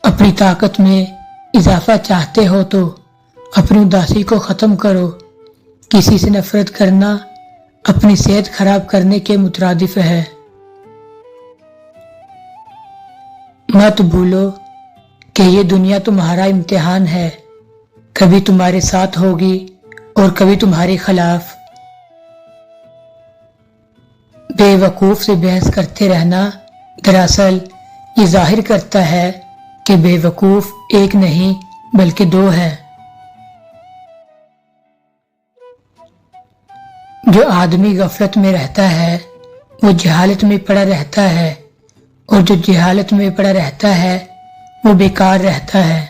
अपनी ताकत में इजाफा चाहते हो तो अपनी उदासी को ख़त्म करो। किसी से नफरत करना अपनी सेहत खराब करने के मुतरादिफ है। मत भूलो कि ये दुनिया तुम्हारा इम्तिहान है, कभी तुम्हारे साथ होगी और कभी तुम्हारे खिलाफ। बेवकूफ से बहस करते रहना दरअसल ये जाहिर करता है कि बेवकूफ एक नहीं बल्कि दो हैं। जो आदमी गफलत में रहता है वो जहालत में पड़ा रहता है, और जो जहालत में पड़ा रहता है वो बेकार रहता है।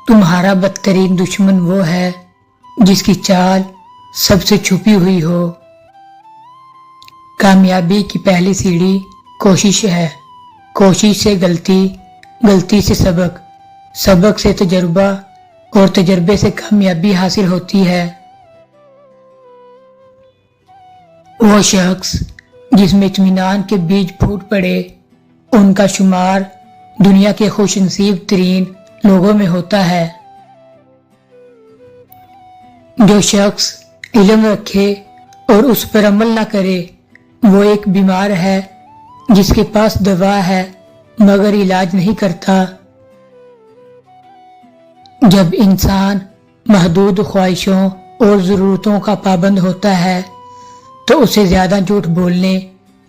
तुम्हारा बदतरीन दुश्मन वो है जिसकी चाल सबसे छुपी हुई हो। कामयाबी की पहली सीढ़ी कोशिश है, कोशिश से गलती, गलती से सबक, सबक से तजुर्बा और तजर्बे से कामयाबी हासिल होती है। वो शख्स जिसमें इत्मीनान के बीज फूट पड़े, उनका शुमार दुनिया के खुशनसीब तरीन लोगों में होता है। जो शख्स इल्म रखे और उस पर अमल न करे, वो एक बीमार है जिसके पास दवा है मगर इलाज नहीं करता। जब इंसान महदूद ख्वाहिशों और ज़रूरतों का पाबंद होता है तो उसे ज्यादा झूठ बोलने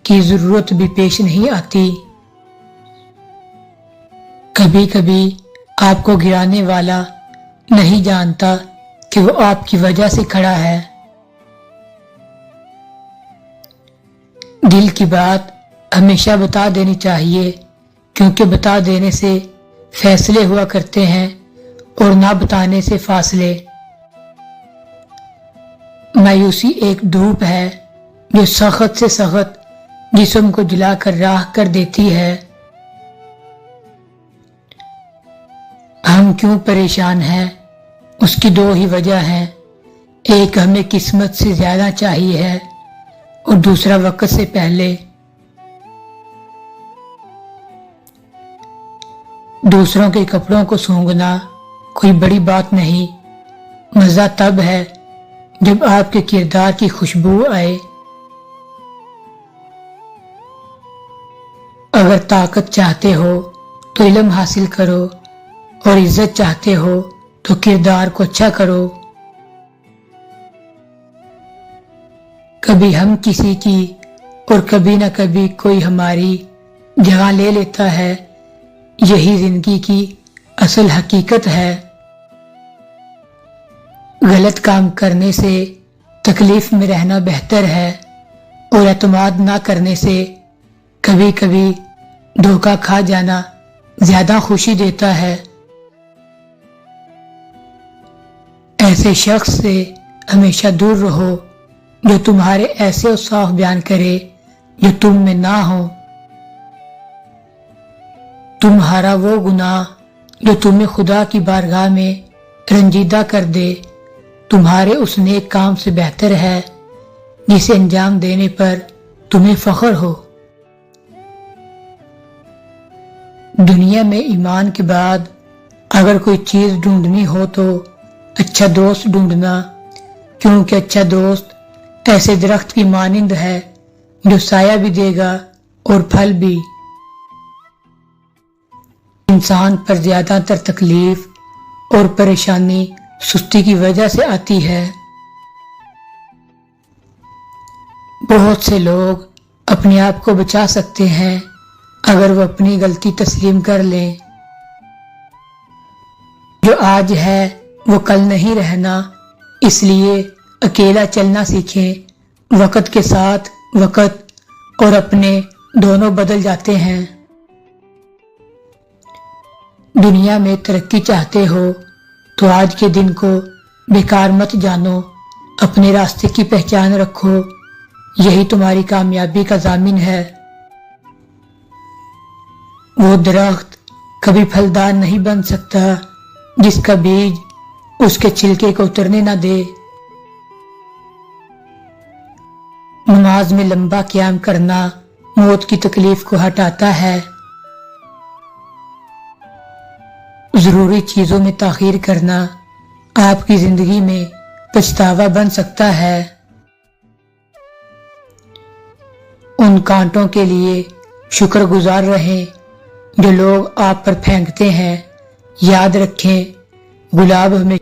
की जरूरत भी पेश नहीं आती। कभी कभी आपको गिराने वाला नहीं जानता कि वो आपकी वजह से खड़ा है। दिल की बात हमेशा बता देनी चाहिए, क्योंकि बता देने से फैसले हुआ करते हैं और ना बताने से फासले। मायूसी एक धूप है जो सख्त से सख्त जिस्म को जलाकर राख कर देती है। हम क्यों परेशान हैं, उसकी दो ही वजह हैं। एक हमें किस्मत से ज्यादा चाहिए है और दूसरा वक्त से पहले। दूसरों के कपड़ों को सूंघना कोई बड़ी बात नहीं, मजा तब है जब आपके किरदार की खुशबू आए। अगर ताकत चाहते हो तो इल्म हासिल करो, और इज्जत चाहते हो तो किरदार को अच्छा करो। कभी हम किसी की और कभी न कभी कोई हमारी जगह ले लेता है। यही जिंदगी की असल हकीकत है। गलत काम करने से तकलीफ में रहना बेहतर है, और एतमाद ना करने से कभी कभी धोखा खा जाना ज्यादा खुशी देता है। ऐसे शख्स से हमेशा दूर रहो जो तुम्हारे ऐसे औसाफ बयान करे जो तुम में ना हो। तुम्हारा वो गुनाह जो तुम्हें खुदा की बारगाह में रंजीदा कर दे, तुम्हारे उस नेक काम से बेहतर है जिसे अंजाम देने पर तुम्हें फख्र हो। दुनिया में ईमान के बाद अगर कोई चीज ढूंढनी हो तो अच्छा दोस्त ढूंढना, क्योंकि अच्छा दोस्त ऐसे दरख्त की मानिंद है जो साया भी देगा और फल भी। इंसान पर ज्यादातर तकलीफ और परेशानी सुस्ती की वजह से आती है। बहुत से लोग अपने आप को बचा सकते हैं अगर वो अपनी गलती तस्लीम कर लें। जो आज है वो कल नहीं रहना, इसलिए अकेला चलना सीखें। वक्त के साथ वक्त और अपने दोनों बदल जाते हैं। दुनिया में तरक्की चाहते हो तो आज के दिन को बेकार मत जानो, अपने रास्ते की पहचान रखो, यही तुम्हारी कामयाबी का जामिन है। वो दरख्त कभी फलदार नहीं बन सकता जिसका बीज उसके छिलके को उतरने ना दे। नमाज में लंबा क़याम करना मौत की तकलीफ को हटाता है, ضروری چیزوں میں تاخیر کرنا آپ کی زندگی میں پچھتاوا بن سکتا ہے۔ ان کانٹوں کے لیے شکر گزار رہیں جو لوگ آپ پر پھینکتے ہیں۔ یاد رکھیں، گلاب ہمیں